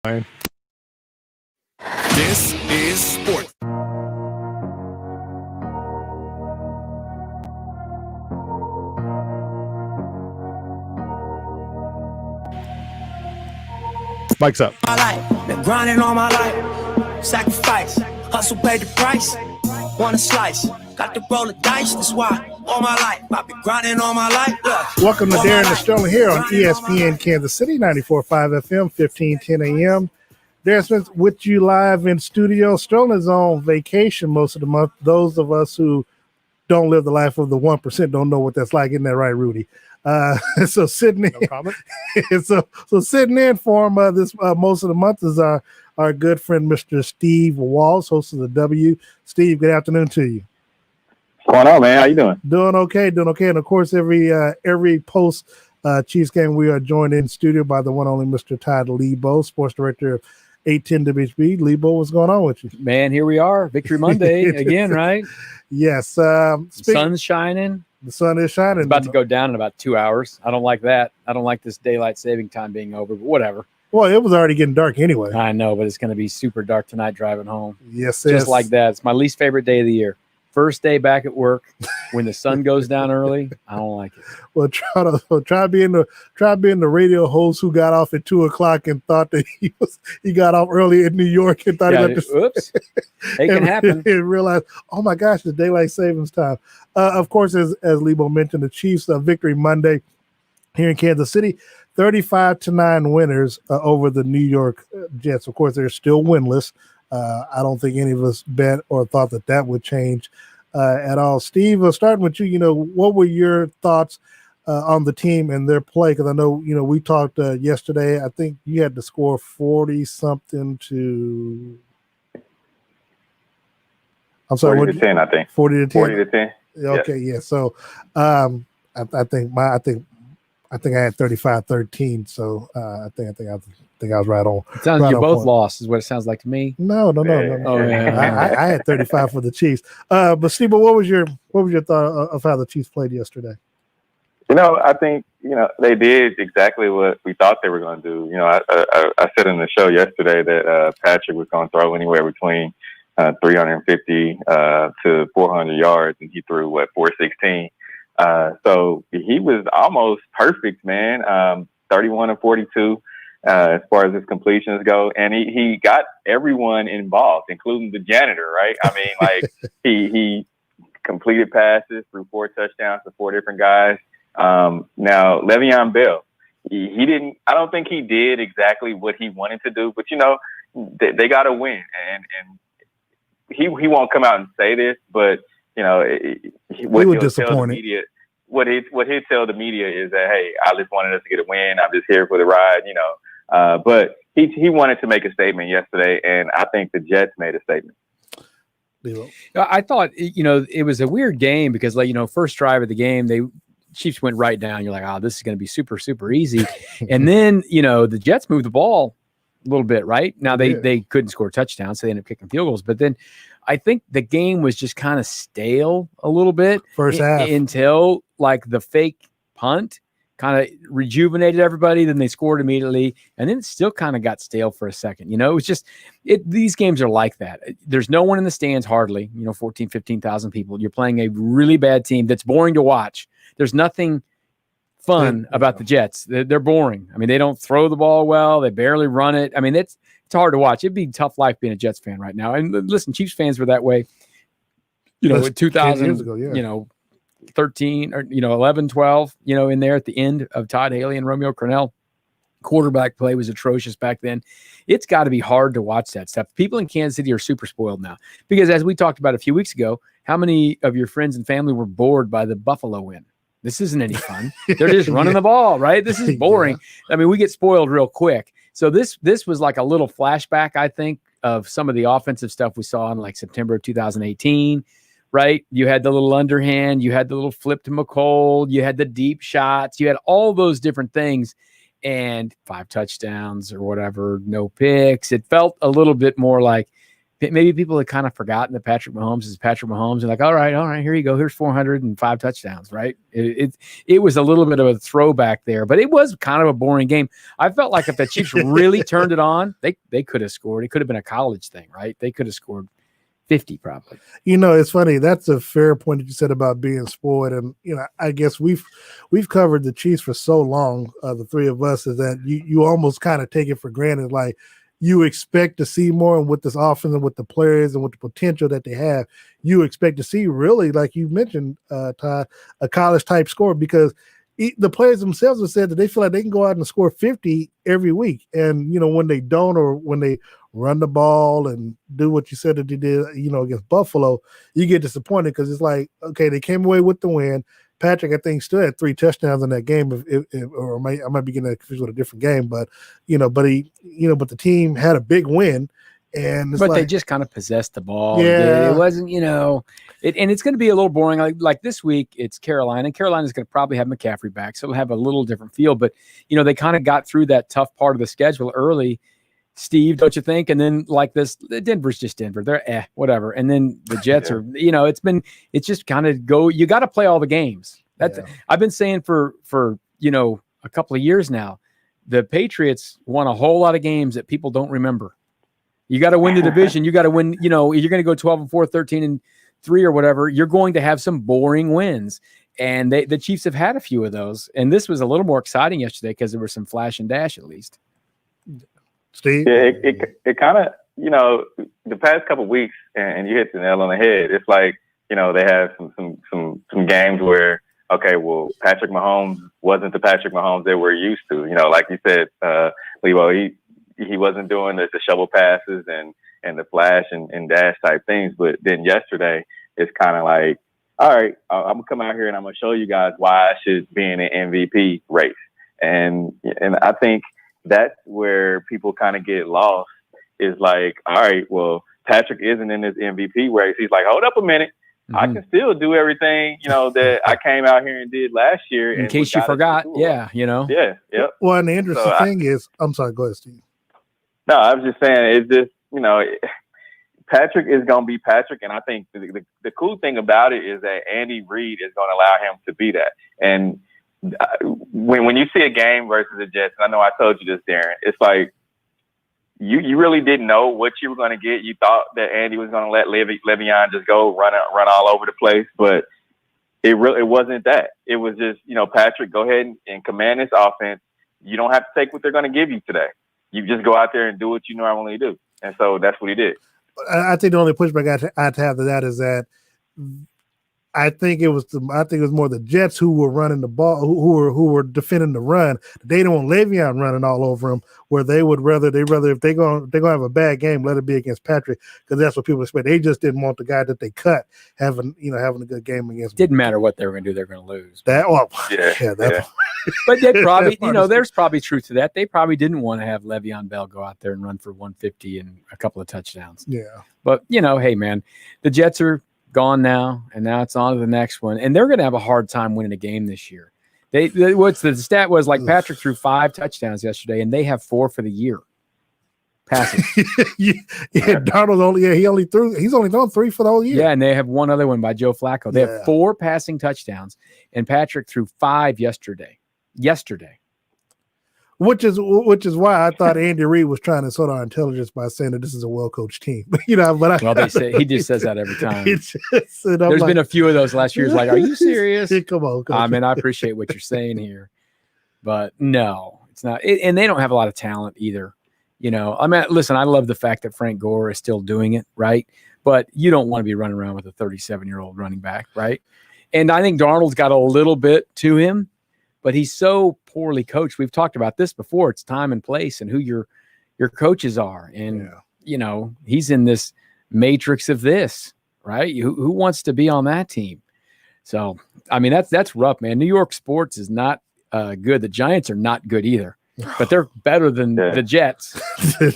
This is Sport. Mike's up. My life, been grinding all my life. Sacrifice, hustle paid the price. Want a slice, got to roll the dice. That's why all my life I've been grinding all my life. Welcome to Darren and Sterling here on ESPN Kansas City, 94.5 FM, 1510 AM. Darren Smith with you live in studio. Sterling is on vacation most of the month. Those of us who don't live the life of the 1% don't know what that's like. Isn't that right, Rudy? So sitting in, No comment. so sitting in for him this most of the month is our good friend Mr. Steve Walls, host of the W. Steve, good afternoon to you. What's going on, man? How you doing? Doing okay. And of course, every post Chiefs game, we are joined in studio by the one only Mr. Todd Leabo, sports director of 810 WHB. Leabo, what's going on with you? Man, here we are. Victory Monday again, right? Yes. Sun's shining. The sun is shining. It's about to go down in about 2 hours. I don't like that. I don't like this daylight saving time being over, but whatever. Well, it was already getting dark anyway. I know, but it's going to be super dark tonight driving home. Yes, Just like that. It's my least favorite day of the year. First day back at work when the sun goes down early. I don't like it. Well, try being the radio host who got off at 2:00 and thought that he got off early in New York and thought Oops, it can happen. And realized, oh my gosh, the daylight savings time. Of course, as Leabo mentioned, the Chiefs victory Monday here in Kansas City, 35-9 winners over the New York Jets. Of course, they're still winless. I don't think any of us bet or thought that would change at all. Steve, starting with you, what were your thoughts on the team and their play? Because I know, we talked yesterday. I think you had to score 40-something to – I'm sorry. 40 to 10, I think. 40 to 10? 40 to 10. Okay, yeah. So I think I had 35-13. So I think I was right on. It sounds right like you on both point. lost, is what it sounds like to me. No. Oh, yeah. I had 35 for the Chiefs. But Steve, what was your thought of how the Chiefs played yesterday? I think, they did exactly what we thought they were going to do. I said in the show yesterday that Patrick was going to throw anywhere between 350 to 400 yards, and he threw, 416. So he was almost perfect, man. 31 and 42 as far as his completions go. And he got everyone involved, including the janitor, right? I mean, he completed passes, threw 4 touchdowns to 4 different guys. Now, Le'Veon Bell, he didn't – I don't think he did exactly what he wanted to do, but, they got to win. And he won't come out and say this, but, what he'll tell the media – what he'd tell the media is that, hey, I just wanted us to get a win. I'm just here for the ride, But he wanted to make a statement yesterday, and I think the Jets made a statement. I thought, it was a weird game because, first drive of the game, Chiefs went right down. You're like, this is going to be super, super easy. And then, the Jets moved the ball a little bit, right? Now they couldn't score touchdowns, so they ended up kicking field goals. But then I think the game was just kind of stale a little bit first half until the fake punt kind of rejuvenated everybody. Then they scored immediately, and then it still kind of got stale for a second. It was just these games are like that. There's no one in the stands hardly, 14, 15,000 people. You're playing a really bad team that's boring to watch. There's nothing fun about the Jets. They're boring. I mean, they don't throw the ball well. They barely run it. I mean, it's hard to watch. It'd be a tough life being a Jets fan right now. And listen, Chiefs fans were that way, in 2000, years ago, 13 or, 11, 12, in there at the end of Todd Haley and Romeo Crennel. Quarterback play was atrocious back then. It's got to be hard to watch that stuff. People in Kansas City are super spoiled now because, as we talked about a few weeks ago, how many of your friends and family were bored by the Buffalo win? This isn't any fun. They're just running the ball, right? This is boring. I mean, we get spoiled real quick. So this was like a little flashback, I think, of some of the offensive stuff we saw in September of 2018, right? You had the little underhand, you had the little flip to McColl, you had the deep shots, you had all those different things, and 5 touchdowns or whatever, no picks. It felt a little bit more like maybe people had kind of forgotten that Patrick Mahomes is Patrick Mahomes, and like, all right, here you go. Here's 405 touchdowns, right? It was a little bit of a throwback there, but it was kind of a boring game. I felt like if the Chiefs really turned it on, they could have scored. It could have been a college thing, right? They could have scored 50 probably. It's funny. That's a fair point that you said about being spoiled. And, I guess we've covered the Chiefs for so long, the three of us, is that you almost kind of take it for granted. Like, you expect to see more, and with this offense and with the players and with the potential that they have, you expect to see really, like you mentioned, Todd, a college type score, because the players themselves have said that they feel like they can go out and score 50 every week. And, when they don't, or when they run the ball and do what you said that they did, against Buffalo, you get disappointed, because it's like, okay, they came away with the win. Patrick, I think, still had 3 touchdowns in that game, I might be getting that confused with a different game, but the team had a big win, and they just kind of possessed the ball. Yeah, it wasn't, and it's going to be a little boring. Like this week, it's Carolina, and Carolina's going to probably have McCaffrey back, so it'll have a little different feel. But they kind of got through that tough part of the schedule early. Steve, don't you think? And then like this, Denver's just Denver. They're whatever. And then the Jets are, it's just kind of go. You got to play all the games. I've been saying for a couple of years now, the Patriots won a whole lot of games that people don't remember. You got to win the division. You got to win. You're going to go 12-4, 13-3 or whatever. You're going to have some boring wins. And the Chiefs have had a few of those. And this was a little more exciting yesterday because there was some flash and dash at least. Steve? Yeah, it kind of, the past couple of weeks, and you hit the nail on the head. It's like, they have some games where, okay, well, Patrick Mahomes wasn't the Patrick Mahomes that we're used to. Like you said, Leabo, he wasn't doing the shovel passes and the flash and dash type things. But then yesterday, it's kind of like, all right, I'm gonna come out here and I'm gonna show you guys why I should be in an MVP race. And I think that's where people kind of get lost, is like, all right, well, Patrick isn't in this MVP race. He's like, hold up a minute. Mm-hmm. I can still do everything, that I came out here and did last year. In case you forgot. Yeah. Yeah. Yep. Well, and the interesting thing is, I'm sorry, go ahead, Steve. No, I was just saying, it's just, Patrick is going to be Patrick. And I think the cool thing about it is that Andy Reid is going to allow him to be that. And when you see a game versus the Jets, and I know I told you this, Darren, it's like you really didn't know what you were going to get. You thought that Andy was going to let Le'Veon just go run all over the place, but it wasn't that. It was just, Patrick, go ahead and command this offense. You don't have to take what they're going to give you today. You just go out there and do what you normally do. And so that's what he did. I think the only pushback I'd have to that is that I think it was more the Jets who were running the ball, who were defending the run. They didn't want Le'Veon running all over them. Where they rather if they're gonna have a bad game, let it be against Patrick, because that's what people expect. They just didn't want the guy that they cut having a good game against. Didn't matter what they were gonna do; they're gonna lose. But they probably, there's probably truth to that. They probably didn't want to have Le'Veon Bell go out there and run for 150 and a couple of touchdowns. Yeah, but hey, man, the Jets are gone now, and now it's on to the next one, and they're going to have a hard time winning a game this year. What's the stat was, like, Patrick threw 5 touchdowns yesterday, and they have 4 for the year passing. Darnold he's only thrown 3 for the whole year. Yeah, and they have one other one by Joe Flacco. They have 4 passing touchdowns, and Patrick threw 5 yesterday. Which is why I thought Andy Reid was trying to sort our intelligence by saying that this is a well-coached team. But they say he just says that every time. There's been a few of those last year. It's like, are you serious? Come on. I mean, I appreciate what you're saying here, but no, it's not. And they don't have a lot of talent either. I mean, listen, I love the fact that Frank Gore is still doing it, right? But you don't want to be running around with a 37-year-old running back, right? And I think Darnold's got a little bit to him, but he's so poorly coached. We've talked about this before. It's time and place and who your coaches are. And, he's in this matrix of this, right? Who wants to be on that team? So, I mean, that's rough, man. New York sports is not good. The Giants are not good either, but they're better than the Jets.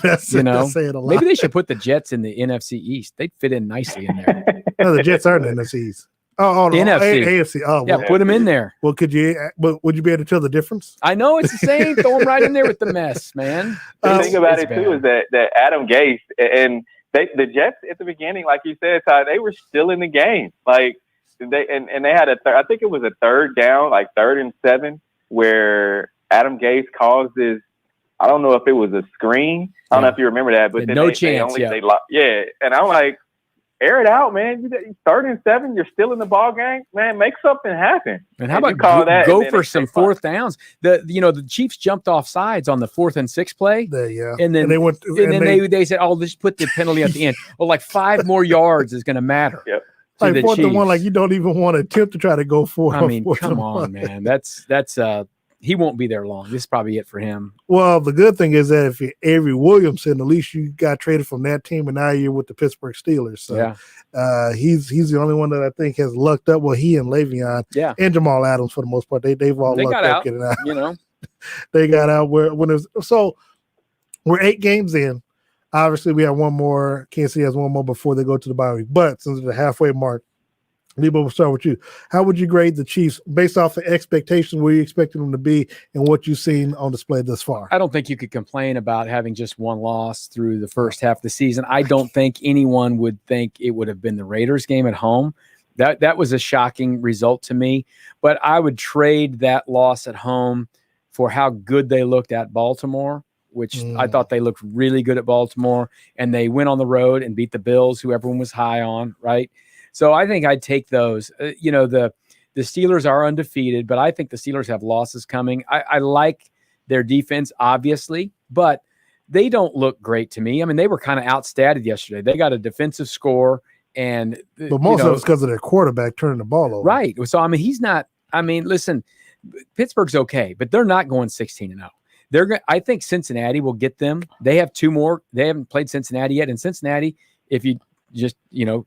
That's saying a lot. Maybe they should put the Jets in the NFC East. They'd fit in nicely in there. No, the Jets are in the NFC East. Oh, no, NFC. AFC. Oh, yeah, put them in there. Well, would you be able to tell the difference? I know it's the same. Throw them right in there with the mess, man. The thing about it too is that Adam Gase, and the Jets at the beginning, like you said, Todd, they were still in the game. Like they had I think it was a third down, like 3rd and 7, where Adam Gase caused this. I don't know if it was a screen. I don't know if you remember that, but then no chance. And I'm like, air it out, man. You 3rd and 7, you're still in the ball game, man. Make something happen. And how about go for some 4th downs? The Chiefs jumped off sides on the 4th and 6 play. And then they said, "Oh, let's put the penalty at the end." Well, like 5 more yards is going to matter. Yep. Like 4th and 1, like you don't even want to attempt to try to go for. I mean, come on, man. That's he won't be there long. This is probably it for him. Well, the good thing is that if you're Avery Williamson, at least you got traded from that team, and now you're with the Pittsburgh Steelers. So he's the only one that I think has lucked up. Well, he and Le'Veon, and Jamal Adams for the most part, they've all lucked up getting out. They got out so we're 8 games in. Obviously, we have one more. Kansas City has one more before they go to the bye week. But since it's the halfway mark, Leabo, we'll start with you. How would you grade the Chiefs based off the expectations, where you expected them to be, and what you've seen on display thus far? I don't think you could complain about having just one loss through the first half of the season. I don't think anyone would think it would have been the Raiders game at home. That was a shocking result to me. But I would trade that loss at home for how good they looked at Baltimore, which I thought they looked really good at Baltimore, and they went on the road and beat the Bills, who everyone was high on, right? So I think I'd take those. The Steelers are undefeated, but I think the Steelers have losses coming. I like their defense, obviously, but they don't look great to me. I mean, they were kind of outstatted yesterday. They got a defensive score, but most of it's because of their quarterback turning the ball over. Right. So, I mean, he's not – I mean, listen, Pittsburgh's okay, but they're not going 16-0. I think Cincinnati will get them. They have 2 more. They haven't played Cincinnati yet. And Cincinnati, if you – just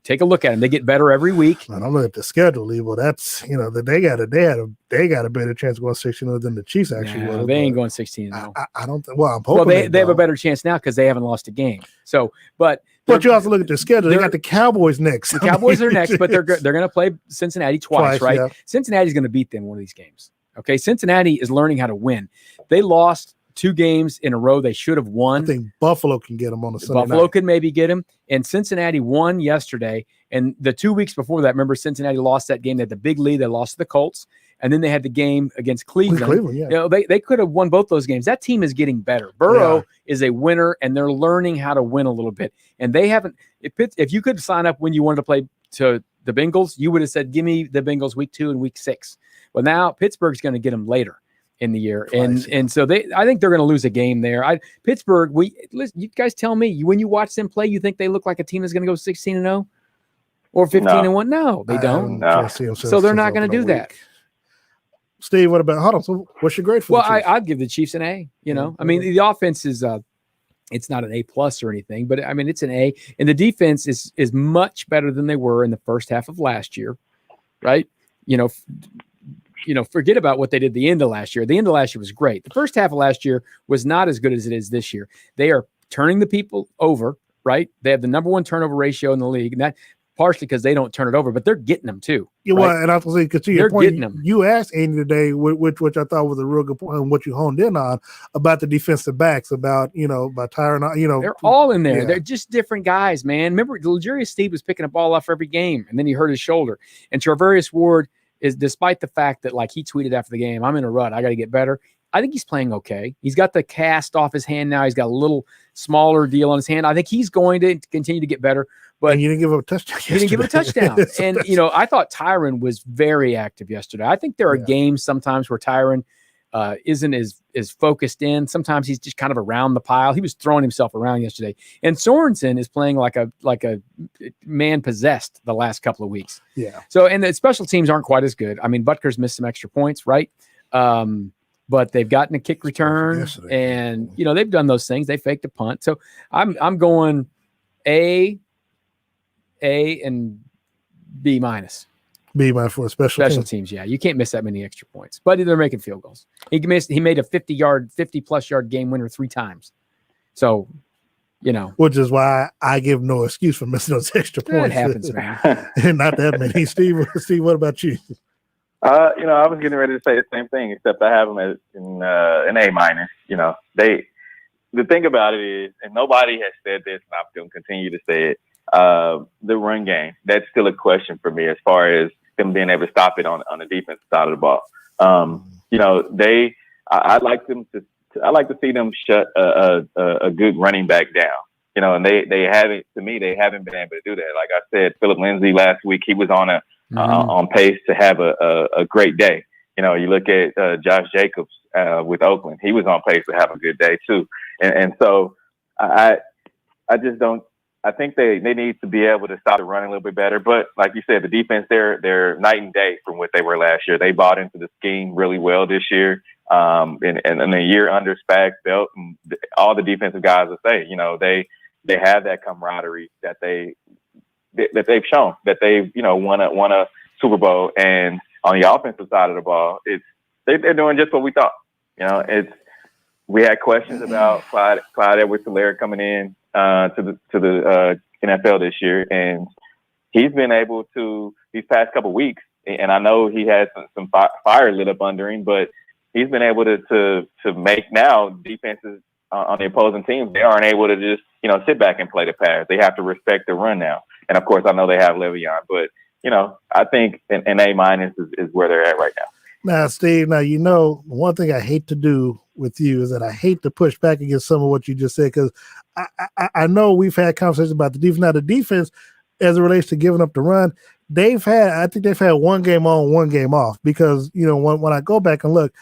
take a look at them. They get better every week. And I'm looking at the schedule, Leabo. That's they got a better chance of going 16 than the Chiefs actually will. They ain't going 16. I don't think. Well, I'm hoping. They have a better chance now because they haven't lost a game. So, but you also look at their schedule. They got the Cowboys next. The Cowboys are next, but they're going to play Cincinnati twice, right? Yeah. Cincinnati's going to beat them one of these games. Okay, Cincinnati is learning how to win. They lost 2 games in a row they should have won. I think Buffalo can get them on the Sunday Buffalo night. Can maybe get them. And Cincinnati won yesterday. And the 2 weeks before that, remember, Cincinnati lost that game. They had the big lead. They lost to the Colts. And then they had the game against Cleveland. Yeah. They could have won both those games. That team is getting better. Burrow is a winner, and they're learning how to win a little bit. And they haven't – if you could sign up when you wanted to play to the Bengals, you would have said, give me the Bengals week 2 and week 6. Well, now Pittsburgh's going to get them later in the year. And so I think they're going to lose a game there. Pittsburgh, listen, you guys tell me, when you watch them play, you think they look like a team that's going to go 16-0 or 15-1? No, they don't. No. So they're not going to do that. Steve, what about, hold on. So what's your grade for the Chiefs? I'd give the Chiefs an A, I mean, the offense is, it's not an A+ or anything, but I mean, it's an A, and the defense is much better than they were in the first half of last year. Right. Forget about what they did the end of last year. The end of last year was great. The first half of last year was not as good as it is this year. They are turning the people over, right? They have the number 1 turnover ratio in the league, and that partially because they don't turn it over, but they're getting them too. Yeah, right? well, and I was going to say, because to your point, you asked Andy today, which I thought was a real good point, and what you honed in on about the defensive backs, about Tyron. They're all in there. Yeah. They're just different guys, man. Remember, L'Jarius Steve was picking a ball off every game, and then he hurt his shoulder. And Charvarius Ward is, despite the fact that, like, he tweeted after the game, I'm in a rut, I got to get better. I think he's playing okay. He's got the cast off his hand now. He's got a little smaller deal on his hand. I think he's going to continue to get better. But and you didn't give up a touchdown. He didn't give a touchdown. And, I thought Tyron was very active yesterday. I think there are games sometimes where Tyron isn't as focused in. Sometimes he's just kind of around the pile. He was throwing himself around yesterday. And Sorensen is playing like a man possessed the last couple of weeks. Yeah. So, and the special teams aren't quite as good. I mean, Butker's missed some extra points, right? But they've gotten a kick return, and they've done those things. They faked a punt. So I'm going A and B-. B- for special teams. Yeah, you can't miss that many extra points. But they're making field goals. He made a 50+ yard game winner 3 times. So, which is why I give no excuse for missing those extra points. It happens, man. And not that many. Steve, what about you? I was getting ready to say the same thing, except I have them as an A-. the thing about it is, and nobody has said this, and I'm going to continue to say it, the run game, that's still a question for me as far as them being able to stop it on the defensive side of the ball. I like to see them shut a good running back down. And they haven't been able to do that. Like I said, Philip Lindsay last week, he was on on pace to have a great day. You look at Josh Jacobs with Oakland, he was on pace to have a good day too. And so I just don't. I think they need to be able to stop the run a little bit better. But like you said, the defense, they're night and day from what they were last year. They bought into the scheme really well this year. And a year under Spags' belt, and all the defensive guys will say, they have that camaraderie that they've shown, that they've won a Super Bowl. And on the offensive side of the ball, they're doing just what we thought. We had questions about Clyde Edwards-Helaire coming in to the NFL this year, and he's been able to these past couple of weeks. And I know he had some fire lit up under him, but he's been able to make now defenses on the opposing teams. They aren't able to just sit back and play the pass. They have to respect the run now. And of course, I know they have Le'Veon, but I think an A- is where they're at right now. Now, Steve, one thing I hate to do with you is that I hate to push back against some of what you just said, because I know we've had conversations about the defense. Now, the defense, as it relates to giving up the run, I think they've had one game on, one game off, because, when I go back and look,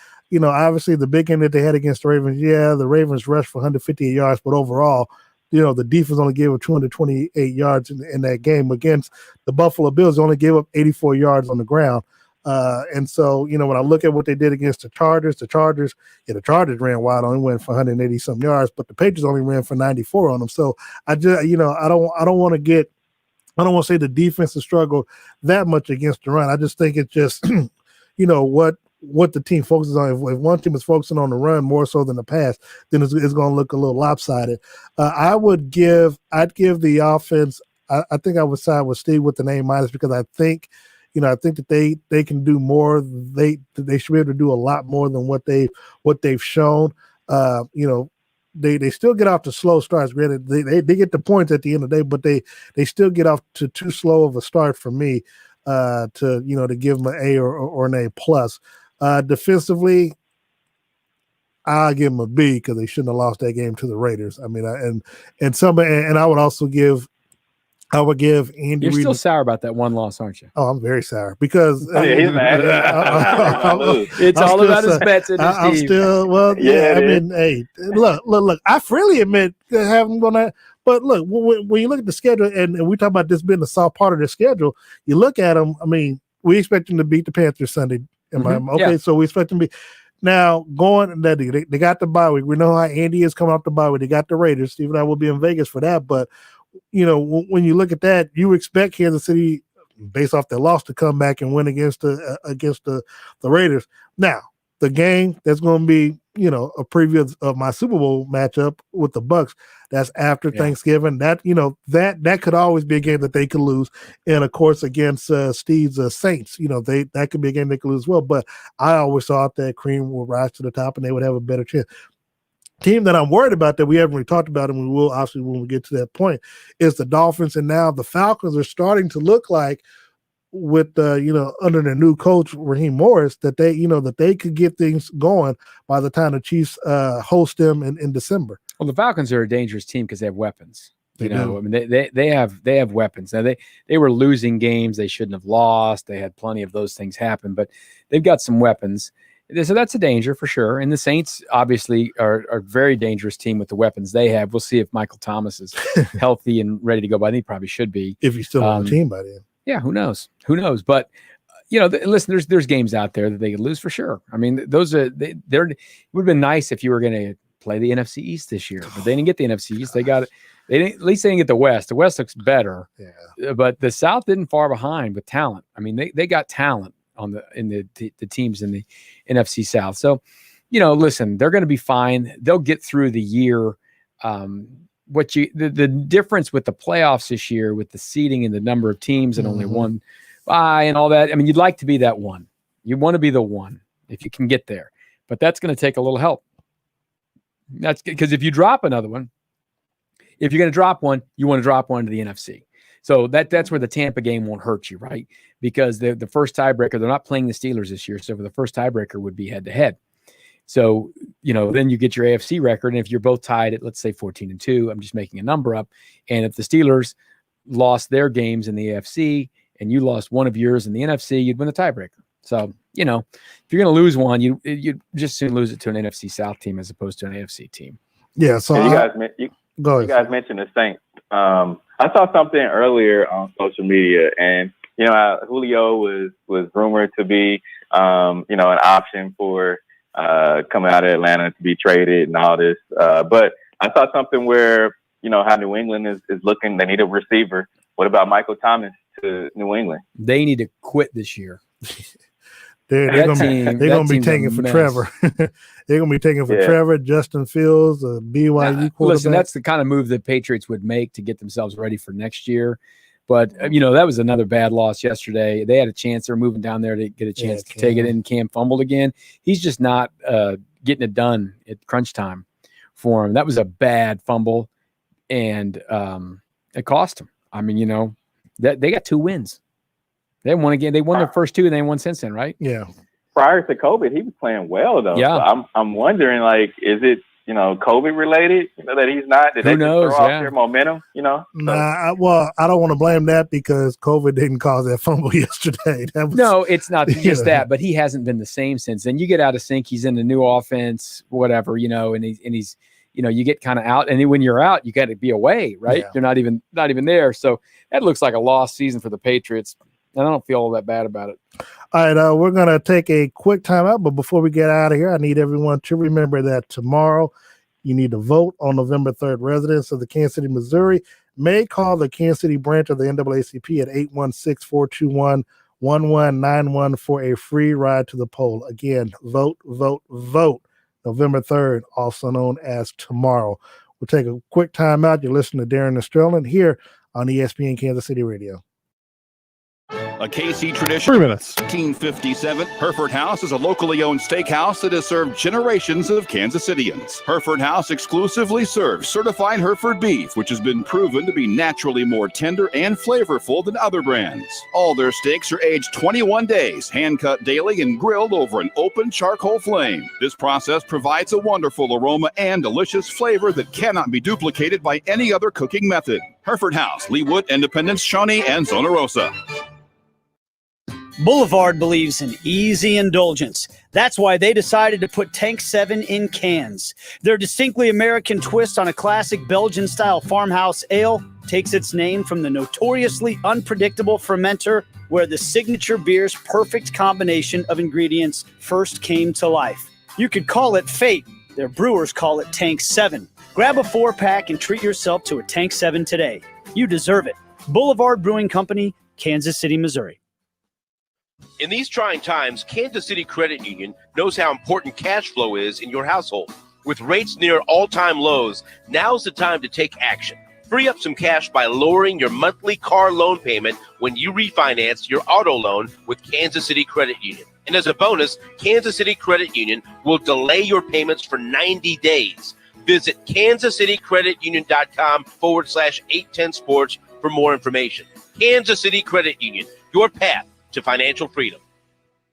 obviously the big game that they had against the Ravens, the Ravens rushed for 158 yards, but overall, the defense only gave up 228 yards in that game. Against the Buffalo Bills, they only gave up 84 yards on the ground. And so, when I look at what they did against the Chargers ran wild on them, went for 180 some yards, but the Patriots only ran for 94 on them. So I just, I don't want to say the defense has struggled that much against the run. I just think it's just, what the team focuses on. If one team is focusing on the run more so than the pass, then it's going to look a little lopsided. I'd give the offense, I think I would side with Steve with an A-, because I think that they can do more. They should be able to do a lot more than what they've shown. They still get off to slow starts. Granted, they get the points at the end of the day, but they still get off to too slow of a start for me to give them an A or an A+. Defensively, I'll give them a B, because they shouldn't have lost that game to the Raiders. I mean, and I would also give. I would give Andy. You're Reid still sour about that one loss, aren't you? Oh, I'm very sour, because he's mad. It's all about his bets. I'm still I mean, hey, look. I freely admit having gone that, but look, when you look at the schedule, and we talk about this being the soft part of the schedule, you look at them. I mean, we expect them to beat the Panthers Sunday. So we expect them to be. Now, they got the bye week. We know how Andy is coming off the bye week. They got the Raiders. Steve and I will be in Vegas for that. But, when you look at that, you expect Kansas City, based off their loss, to come back and win against the Raiders. Now, the game that's going to be, a preview of my Super Bowl matchup with the Bucs, that's after Thanksgiving. That, that could always be a game that they could lose. And of course, against Steve's Saints, that could be a game they could lose as well. But I always thought that Cream would rise to the top and they would have a better chance. Team that I'm worried about, that we haven't really talked about, and we will obviously when we get to that point, is the Dolphins. And now the Falcons are starting to look like, with under their new coach Raheem Morris, that they could get things going by the time the Chiefs host them in December. Well, the Falcons are a dangerous team because they have weapons. They do. I mean, they have weapons. Now they were losing games they shouldn't have lost. They had plenty of those things happen, but they've got some weapons. So that's a danger for sure. And the Saints obviously are a very dangerous team with the weapons they have. We'll see if Michael Thomas is healthy and ready to go. But I think he probably should be. If he's still on the team by then. Yeah, who knows? But listen, there's games out there that they could lose for sure. I mean, those are it would have been nice if you were going to play the NFC East this year, but they didn't get the NFC East. At least they didn't get the West. The West looks better. Yeah. But the South didn't far behind with talent. I mean, they got talent in the teams in the NFC South. So, listen, they're going to be fine. They'll get through the year. The difference with the playoffs this year, with the seeding and the number of teams and only one bye and all that. I mean, you'd like to be that one. You want to be the one if you can get there, but that's going to take a little help. That's because if you drop another one, if you're going to drop one, you want to drop one to the NFC. So that's where the Tampa game won't hurt you, right? Because the first tiebreaker, they're not playing the Steelers this year. So the first tiebreaker would be head-to-head. So, then you get your AFC record. And if you're both tied at, let's say, 14-2, I'm just making a number up. And if the Steelers lost their games in the AFC and you lost one of yours in the NFC, you'd win the tiebreaker. So, if you're going to lose one, you'd just soon lose it to an NFC South team as opposed to an AFC team. Yeah. So you guys mentioned the Saints. I saw something earlier on social media, and Julio was rumored to be an option for coming out of Atlanta to be traded and all this. But I saw something where how New England is looking. They need a receiver. What about Michael Thomas to New England? They need to quit this year. They're going to be taking for Trevor. They're going to be taking for Trevor, Justin Fields, BYU quarterback. Listen, that's the kind of move the Patriots would make to get themselves ready for next year. But, that was another bad loss yesterday. They had a chance. They're moving down there to get a chance to take it in. Cam fumbled again. He's just not getting it done at crunch time for him. That was a bad fumble, and it cost him. I mean, they got 2 wins. They won again. They won their first 2, and they won since then, right? Yeah. Prior to COVID, he was playing well though. Yeah. So I'm wondering, is it COVID related? That he's not. Did Who they knows? throw off their momentum? Nah. Well, I don't want to blame that because COVID didn't cause that fumble yesterday. No, it's not just that, but he hasn't been the same since then. You get out of sync. He's in the new offense, whatever, and he's. You get kind of out, and then when you're out, you got to be away, right? Yeah. You're not even there. So that looks like a lost season for the Patriots. And I don't feel all that bad about it. All right, we're going to take a quick timeout, but before we get out of here, I need everyone to remember that tomorrow you need to vote on November 3rd. Residents of the Kansas City, Missouri may call the Kansas City branch of the NAACP at 816-421-1191 for a free ride to the poll. Again, vote, vote, vote. November 3rd, also known as tomorrow. We'll take a quick timeout. You're listening to Darren and Sterling here on ESPN Kansas City Radio. A KC tradition. 3 minutes. 1957, Hereford House is a locally owned steakhouse that has served generations of Kansas Cityans. Hereford House exclusively serves certified Hereford beef, which has been proven to be naturally more tender and flavorful than other brands. All their steaks are aged 21 days, hand-cut daily, and grilled over an open charcoal flame. This process provides a wonderful aroma and delicious flavor that cannot be duplicated by any other cooking method. Hereford House, Leawood, Independence, Shawnee, and Zona Rosa. Boulevard believes in easy indulgence. That's why they decided to put Tank 7 in cans. Their distinctly American twist on a classic Belgian-style farmhouse ale takes its name from the notoriously unpredictable fermenter where the signature beer's perfect combination of ingredients first came to life. You could call it fate. Their brewers call it Tank 7. Grab a 4-pack and treat yourself to a Tank 7 today. You deserve it. Boulevard Brewing Company, Kansas City, Missouri. In these trying times, Kansas City Credit Union knows how important cash flow is in your household. With rates near all-time lows, now's the time to take action. Free up some cash by lowering your monthly car loan payment when you refinance your auto loan with Kansas City Credit Union. And as a bonus, Kansas City Credit Union will delay your payments for 90 days. Visit kansascitycreditunion.com/810sports for more information. Kansas City Credit Union, your path to financial freedom.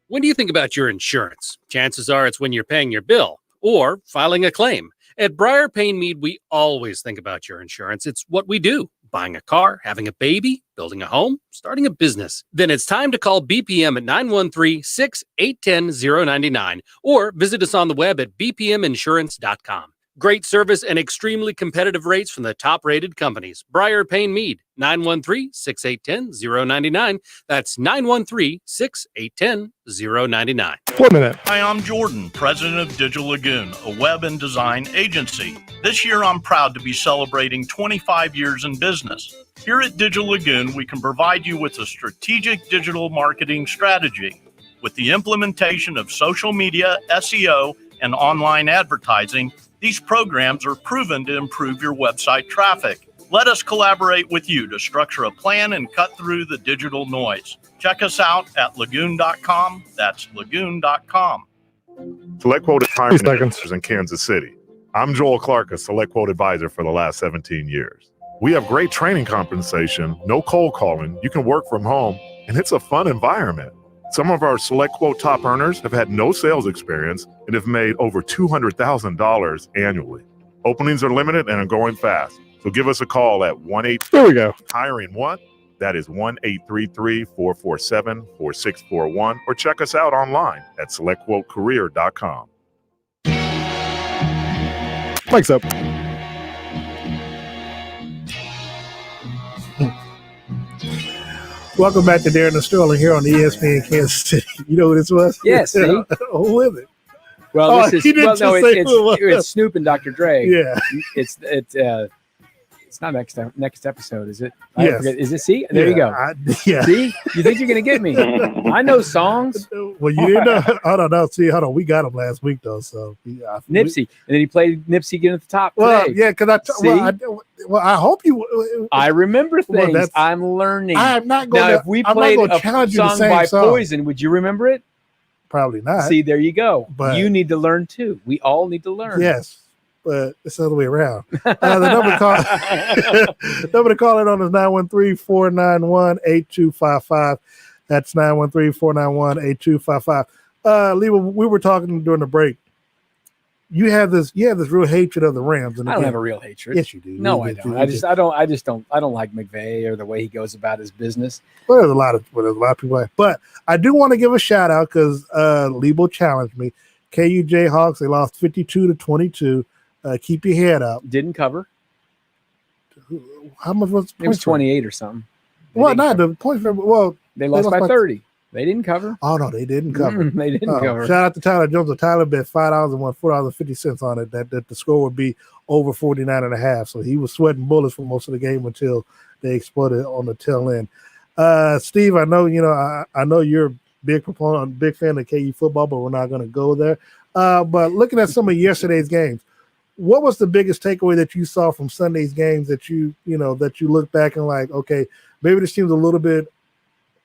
When do you think about your insurance? Chances are it's when you're paying your bill or filing a claim. At Briar Payne Mead, we always think about your insurance. It's what we do. Buying a car, having a baby, building a home, starting a business. Then it's time to call BPM at 913-681-099 or visit us on the web at bpminsurance.com. Great service and extremely competitive rates from the top-rated companies. Briar Payne Mead, 913-681-099. That's 913-681-099. 1 minute. Hi, I'm Jordan, president of Digital Lagoon, a web and design agency. This year, I'm proud to be celebrating 25 years in business. Here at Digital Lagoon, we can provide you with a strategic digital marketing strategy. With the implementation of social media, SEO, and online advertising, these programs are proven to improve your website traffic. Let us collaborate with you to structure a plan and cut through the digital noise. Check us out at lagoon.com. That's lagoon.com. SelectQuote is hiring managers in Kansas City. I'm Joel Clark, a Select Quote advisor for the last 17 years. We have great training compensation, no cold calling, you can work from home, and it's a fun environment. Some of our Select Quote top earners have had no sales experience and have made over $200,000 annually. Openings are limited and are going fast, so give us a call at 1-800-HIRING-1. That is 1-833-447-4641, or check us out online at selectquotecareer.com. Mike's up. Welcome back to Darren and Sterling here on ESPN Kansas City. You know who this was? Yes. Who is it? Well, this is it's it's Snoop and Dr. Dre. Yeah. It's not next episode, is it? Yes. I forget. Is it? See, there you go. See, you think you're gonna get me? I know songs. Well, you didn't know. I don't know. See, hold on. We got him last week though. So Nipsey, and then he played Nipsey again at the top. Well, today. yeah, because I hope you. I remember things. Well, I'm learning. I'm not going. Now, if we played a song by song. Poison, would you remember it? Probably not. See, there you go. But you need to learn too. We all need to learn. Yes. But it's the other way around. The number to call it on is 913-491-8255. That's 913-491-8255. Leabo, we were talking during the break. You have this real hatred of the Rams. And I don't have a real hatred. Yes, you do. No, I don't. I just don't like McVay or the way he goes about his business. Well, there's a lot of people. But I do want to give a shout out because Leabo challenged me. KU Jayhawks, they lost 52-22. Keep your head up. Didn't cover. How much was the point? It was 28 or something. Well, not the point. Well, they lost by 30. They didn't cover. Oh no, they didn't cover. They didn't cover. Shout out to Tyler Jones. Tyler bet $5 and won $4.50 on it. That the score would be over 49.5. So he was sweating bullets for most of the game until they exploded on the tail end. Steve, I know I know you're a big fan of KU football, but we're not going to go there. But looking at some of yesterday's games, what was the biggest takeaway that you saw from Sunday's games that you look back and like, okay, maybe this team's a little bit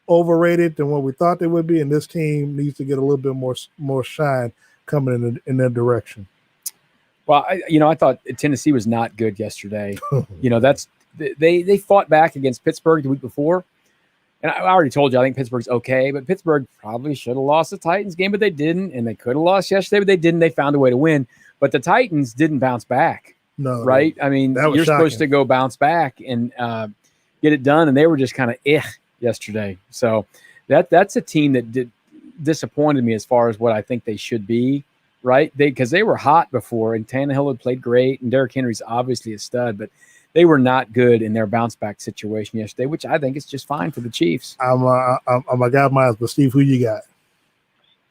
overrated than what we thought they would be, and this team needs to get a little bit more shine coming in their direction? Well, I thought Tennessee was not good yesterday. They fought back against Pittsburgh the week before, and I already told you I think Pittsburgh's okay, but Pittsburgh probably should have lost the Titans game, but they didn't, and they could have lost yesterday, but they didn't. They found a way to win, but the Titans didn't bounce back. No, right? I mean, you're supposed to go bounce back and get it done, and they were just kind of yesterday. So that's a team that disappointed me as far as what I think they should be, right? Because they were hot before, and Tannehill had played great, and Derrick Henry's obviously a stud, but they were not good in their bounce back situation yesterday, which I think is just fine for the Chiefs. I'm a guy, Miles, but Steve, who you got?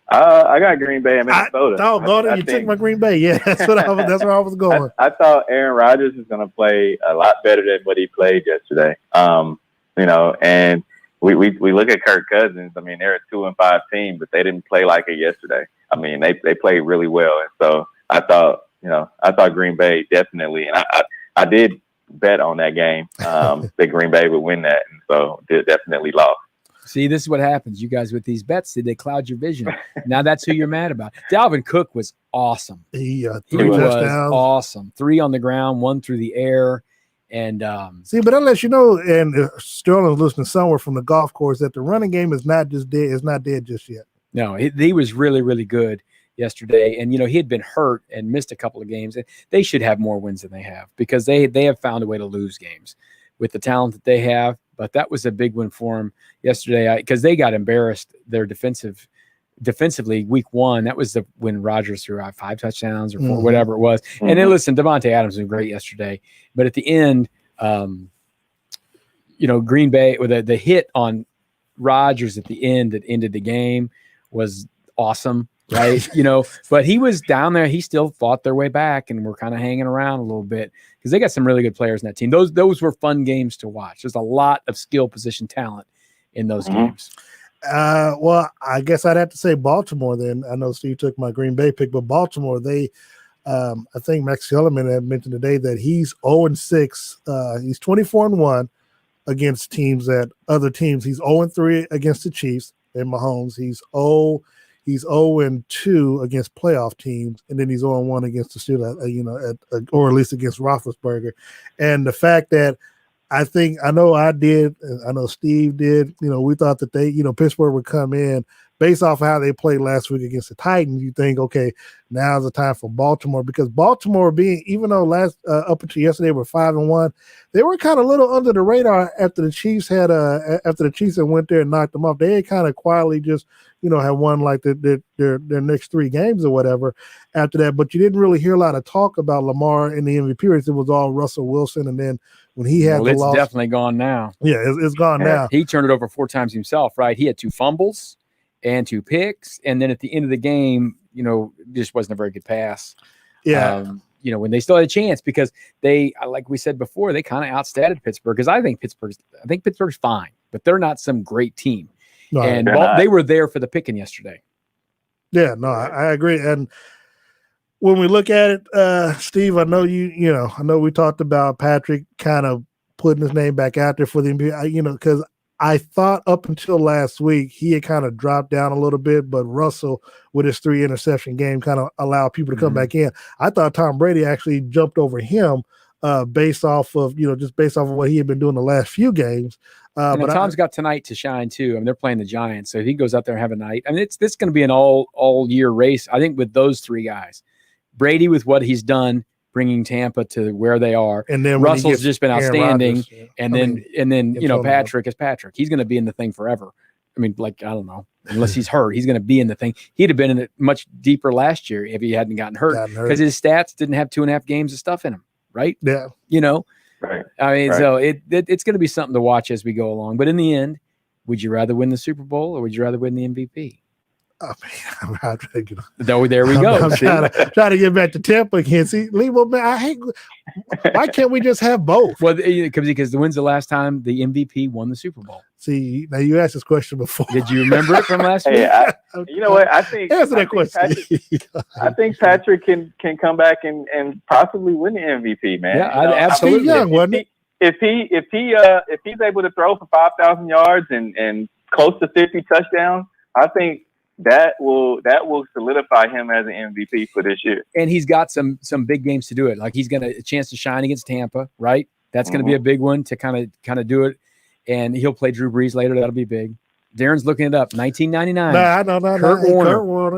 I got Green Bay and Minnesota. You took my Green Bay. Yeah, that's where I was going. I thought Aaron Rodgers is going to play a lot better than what he played yesterday. And we look at Kirk Cousins. I mean, they're a 2-5 team, but they didn't play like it yesterday. I mean, they played really well, and so I thought Green Bay definitely, and I did bet on that game that Green Bay would win that, and so definitely lost. See, this is what happens. You guys with these bets, they cloud your vision. Now that's who you're mad about. Dalvin Cook was awesome. He was awesome. 3 on the ground, 1 through the air. And see, but unless you know, and Sterling's listening somewhere from the golf course, that the running game is not just dead. It's not dead just yet. No, he was really, really good yesterday. And, he had been hurt and missed a couple of games. And they should have more wins than they have because they have found a way to lose games with the talent that they have. But that was a big win for them yesterday because they got embarrassed. Their defensively, week 1, that was when Rodgers threw out 5 touchdowns or 4, whatever it was. Mm-hmm. And then listen, Devontae Adams was great yesterday. But at the end, Green Bay, or the hit on Rodgers at the end that ended the game was awesome, right? But he was down there. He still fought their way back, and we're kind of hanging around a little bit because they got some really good players in that team. Those were fun games to watch. There's a lot of skill position talent in those games. Well, I guess I'd have to say Baltimore then. I know Steve took my Green Bay pick, but Baltimore, they I think Max Kellerman had mentioned today that he's 0-6. He's 24-1 against other teams. He's 0-3 against the Chiefs and Mahomes. He's He's 0-2 against playoff teams, and then he's 0-1 against the Steelers, or at least against Roethlisberger. And the fact that I know Steve did, we thought that Pittsburgh would come in based off of how they played last week against the Titans. You think, okay, now's the time for Baltimore, because Baltimore even though up until yesterday were 5-1, they were kind of a little under the radar after the Chiefs had went there and knocked them off. They had kind of quietly just, had won like their next 3 games or whatever after that. But you didn't really hear a lot of talk about Lamar in the MVP race. It was all Russell Wilson. And then when he had it's definitely gone now. Yeah, it's gone now. He turned it over 4 times himself, right? He had 2 fumbles and 2 picks, and then at the end of the game, just wasn't a very good pass. Yeah. When they still had a chance, because they, like we said before, they kind of outstatted Pittsburgh. Because I think Pittsburgh's fine, but they're not some great team. No, and they were there for the picking yesterday. Yeah, no, I agree. And when we look at it, Steve, I know I know we talked about Patrick kind of putting his name back out there for the NBA, because I thought up until last week he had kind of dropped down a little bit, but Russell with his 3 interception game kind of allowed people to come back in. I thought Tom Brady actually jumped over him based off of what he had been doing the last few games. But Tom's got tonight to shine too. I mean, they're playing the Giants, so if he goes out there and have a night, I mean, this going to be an all year race. I think with those 3 guys, Brady with what he's done, bringing Tampa to where they are, and then Russell's just been outstanding, and then Patrick is Patrick. He's going to be in the thing forever. I mean, I don't know, unless he's hurt, he's going to be in the thing. He'd have been in it much deeper last year if he hadn't gotten hurt, because his stats didn't have 2.5 games of stuff in him, right? Yeah, Right. I mean, so it's going to be something to watch as we go along. But in the end, would you rather win the Super Bowl or would you rather win the MVP? Oh, man, I'm trying to there we go. I'm trying to get back to Tampa again. See, Leabo, man, I hate. Why can't we just have both? Well, because when's the last time the MVP won the Super Bowl? See, now you asked this question before. Did you remember it from last week? You know what? I think answer that question. I think Patrick can come back and possibly win the MVP, man. Yeah, absolutely. Young, wasn't it? If he's able to throw for 5,000 yards and close to 50 touchdowns, I think that will solidify him as an MVP for this year. And he's got some big games to do it. Like he's got a chance to shine against Tampa, right? That's going to be a big one to kind of do it. And he'll play Drew Brees later. That'll be big. Darren's looking it up. 1999.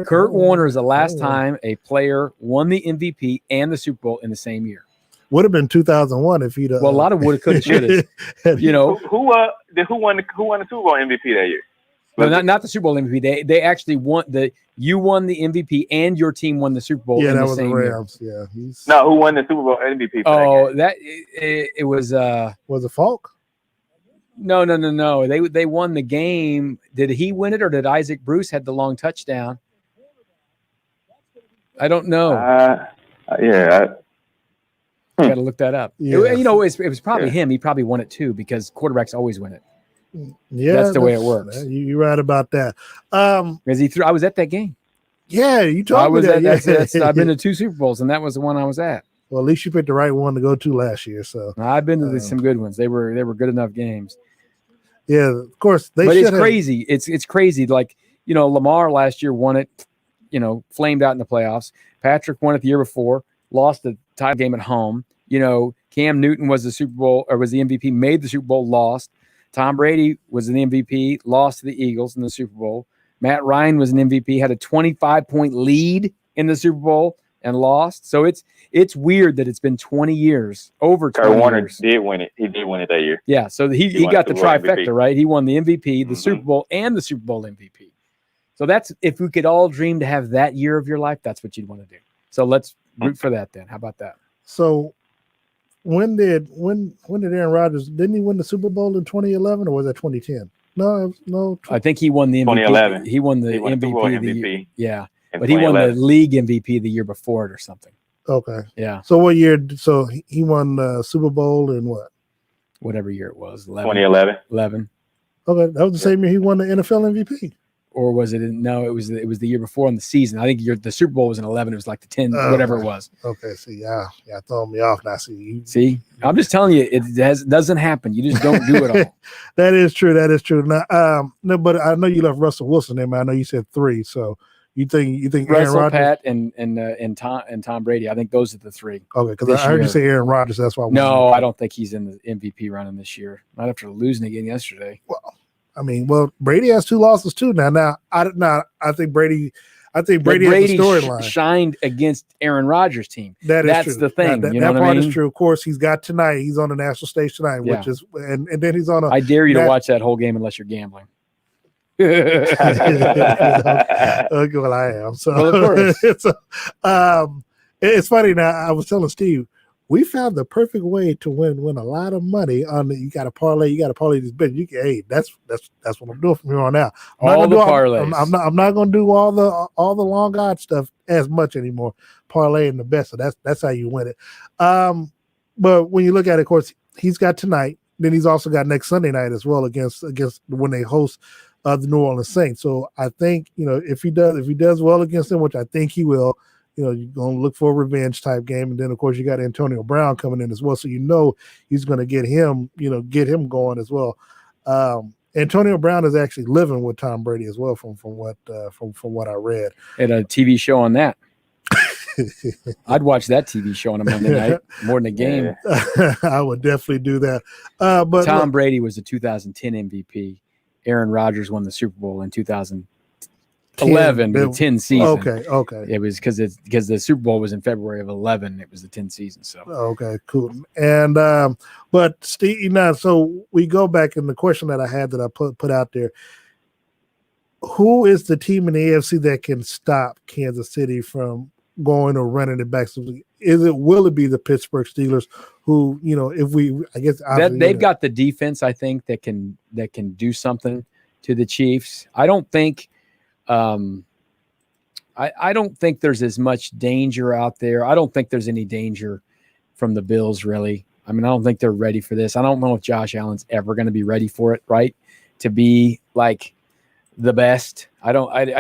Kurt Warner is the last time a player won the MVP and the Super Bowl in the same year. Would have been 2001 if he'd. Well, a lot of woulda, coulda, shoulda. Who won the Super Bowl MVP that year? No, not the Super Bowl MVP. They actually won you won the MVP and your team won the Super Bowl. Yeah, in that the was same the Rams. Year. Yeah, no, who won the Super Bowl MVP? It was it Falk? No. They won the game. Did he win it or did Isaac Bruce had the long touchdown? I don't know. Got to look that up. Yeah. It was probably him. He probably won it too because quarterbacks always win it. Yeah, that's the way it works. You're right about that. Because he threw. I was at that game. Yeah, you told me that. I've been to 2 Super Bowls, and that was the one I was at. Well, at least you picked the right one to go to last year. So I've been to some good ones. They were good enough games. Yeah, of course. But it's crazy. It's crazy. Like Lamar last year won it. Flamed out in the playoffs. Patrick won it the year before. Lost the tie game at home. Cam Newton was the Super Bowl or was the MVP. Made the Super Bowl. Lost. Tom Brady was an MVP, lost to the Eagles in the Super Bowl. Matt Ryan was an MVP, had a 25-point lead in the Super Bowl and lost. So it's weird that it's been 20 years, over 20 years. Warner did win it. He did win it that year. Yeah, so he got the trifecta, MVP. Right? He won the MVP, the Super Bowl, and the Super Bowl MVP. So that's if we could all dream to have that year of your life, that's what you'd want to do. So let's root for that then. How about that? So when did Aaron Rodgers, didn't he win the Super Bowl in 2011 or was that 2010? No. I think he won the MVP. 2011. He won the MVP. The year, yeah, but he won the league MVP the year before it or something. Okay. Yeah. So what year? So he won the Super Bowl in what? Whatever year it was. 2011. 11. Okay, that was the same year he won the NFL MVP. Or was it? No, it was the year before in the season. I think the Super Bowl was in 11. It was like the 10, whatever it was. Okay, see, yeah, throwing me off now. See, I'm just telling you, it doesn't happen. You just don't do it all. That is true. Now, no, but I know you left Russell Wilson there, man. I know you said 3, so You think Russell, Aaron Rodgers? Pat, and Tom Brady. I think those are the three. Okay, because I heard you say Aaron Rodgers. That's why. I don't think he's in the MVP running this year. Not after losing again yesterday. Well, Brady has 2 losses too now. I think Brady. I think Brady has the storyline. Shined against Aaron Rodgers' team. That's true. The thing. That what part I mean? is true. Of course, he's got tonight. He's on the national stage tonight, which is and then he's on a. I dare you to watch that whole game unless you're gambling. Okay, well, I am. So of course. It's funny now. I was telling Steve, we found the perfect way to win a lot of money on you got to parlay this bet. That's what I'm doing from here on out. All the parlays. I'm not going to do all the long odds stuff as much anymore. Parlaying the best. So that's how you win it. But when you look at it, of course, he's got tonight. Then he's also got next Sunday night as well against when they host the New Orleans Saints. So I think, if he does well against them, which I think he will, you're going to look for a revenge type game. And then, of course, you got Antonio Brown coming in as well. So, he's going to get him going as well. Antonio Brown is actually living with Tom Brady as well from what I read. Had a TV show on that. I'd watch that TV show on a Monday night more than a game. I would definitely do that. But Tom Brady was the 2010 MVP. Aaron Rodgers won the Super Bowl in 2011, the 10 season. Okay. It was because the Super Bowl was in February of 11. It was the 10 season. So okay, cool. And but Steve, so we go back in the question that I had that I put out there. Who is the team in the AFC that can stop Kansas City from going or running it back? So will it be the Pittsburgh Steelers who, they've got the defense, I think, that can do something to the Chiefs. I don't think I don't think there's as much danger out there. I don't think there's any danger from the Bills, really. I mean, I don't think they're ready for this. I don't know if Josh Allen's ever going to be ready for it, right? To be like the best. I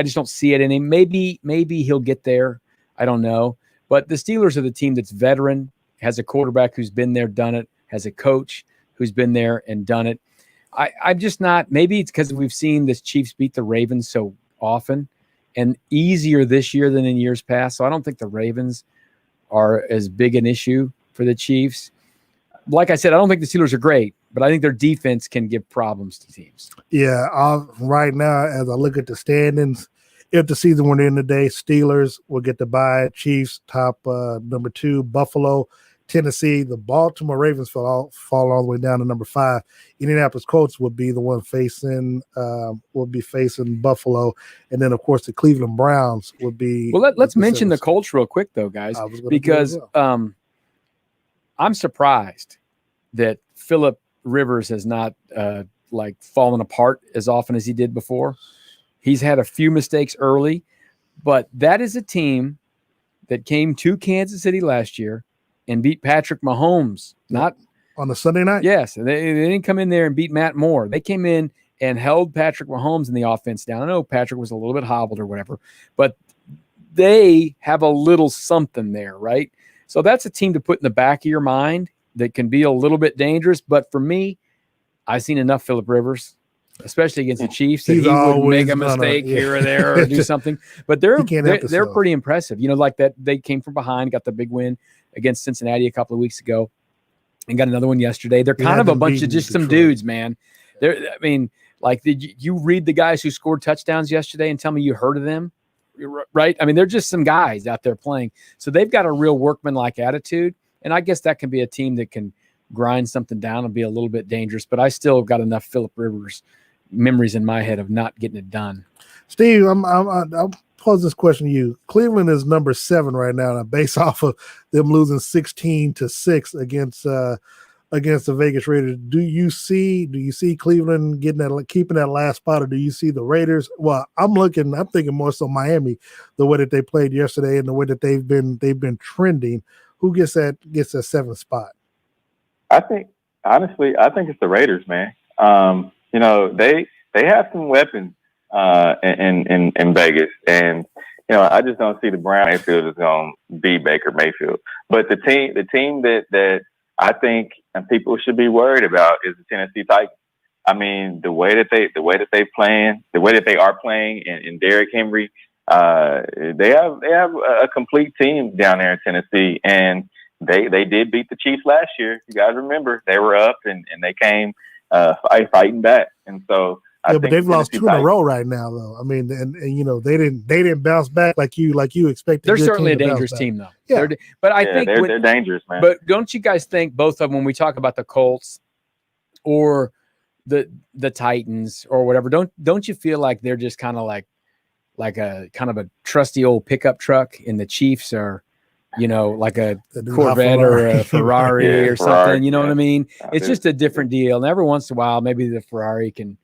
just don't see it in him. Maybe he'll get there. I don't know. But the Steelers are the team that's veteran, has a quarterback who's been there, done it, has a coach who's been there and done it. I'm just not – maybe it's because we've seen the Chiefs beat the Ravens so often and easier this year than in years past. So I don't think the Ravens are as big an issue for the Chiefs. Like I said, I don't think the Steelers are great, but I think their defense can give problems to teams. Yeah, right now, as I look at the standings, if the season were to end today, Steelers will get the bye. Chiefs top number 2, Buffalo, Tennessee. The Baltimore Ravens fall all the way down to number 5. Indianapolis Colts would be the one facing Buffalo, and then of course the Cleveland Browns would be. Well, let's mention the Colts real quick though, guys, because I'm surprised that Phillip Rivers has not fallen apart as often as he did before. He's had a few mistakes early, but that is a team that came to Kansas City last year and beat Patrick Mahomes. Not on a Sunday night? Yes. They didn't come in there and beat Matt Moore. They came in and held Patrick Mahomes in the offense down. I know Patrick was a little bit hobbled or whatever, but they have a little something there, right? So that's a team to put in the back of your mind that can be a little bit dangerous. But for me, I've seen enough Phillip Rivers, especially against the Chiefs, that he would make a mistake here or there or do something. But they're pretty impressive. Like that they came from behind, got the big win against Cincinnati a couple of weeks ago, and got another one yesterday. They're kind of a bunch of just some dudes, man. Did you read the guys who scored touchdowns yesterday and tell me you heard of them? Right? I mean, they're just some guys out there playing. So they've got a real workmanlike attitude, and I guess that can be a team that can grind something down and be a little bit dangerous. But I still got enough Phillip Rivers memories in my head of not getting it done. Steve, I'll pose this question to you. Cleveland is number 7 right now, based off of them losing 16-6 against the Vegas Raiders. Do you see Cleveland keeping that last spot, or do you see the Raiders? Well, I'm thinking more so Miami, the way that they played yesterday and the way that they've been trending. Who gets that 7th spot? I think it's the Raiders, man. They have some weapons in Vegas, and I just don't see the Brown Mayfield is going to be Baker Mayfield. But the team that I think people should be worried about is the Tennessee Titans. I mean, the way that they are playing, and Derrick Henry, They have a complete team down there in Tennessee, and they did beat the Chiefs last year. You guys remember they were up and they came fighting back, and so. But they've lost 2 in a row right now, though. I mean, and they didn't bounce back like you expected. They're certainly a dangerous team, though. Yeah, but I think they're dangerous, man. But don't you guys think both of them, when we talk about the Colts or the Titans or whatever, don't you feel like they're just kind of like a kind of a trusty old pickup truck, and the Chiefs are, like a Corvette or a Ferrari or something? You know what I mean? It's just a different deal. And every once in a while, maybe the Ferrari can,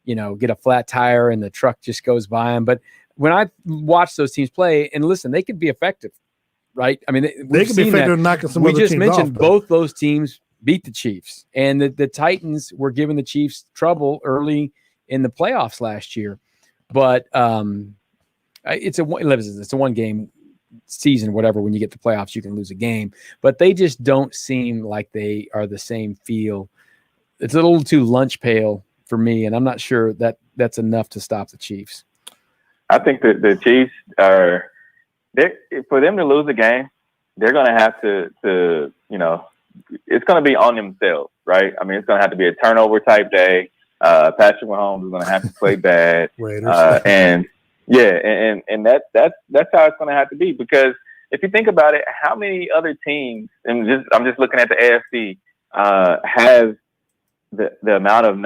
get a flat tire and the truck just goes by them. But when I watch those teams play, and listen, they could be effective, right? I mean, they can be effective in knocking some other teams off. We just mentioned both those teams beat the Chiefs, and the Titans were giving the Chiefs trouble early in the playoffs last year. But it's a one-game season, whatever. When you get to playoffs, you can lose a game. But they just don't seem like they are the same feel. It's a little too lunch pail for me, and I'm not sure that that's enough to stop the Chiefs. I think that the Chiefs are for them to lose a game, they're going to have to it's going to be on themselves, right? I mean, it's going to have to be a turnover type day. Patrick Mahomes is going to have to play bad, and that's how it's going to have to be. Because if you think about it, how many other teams? And I'm just looking at the AFC have the amount of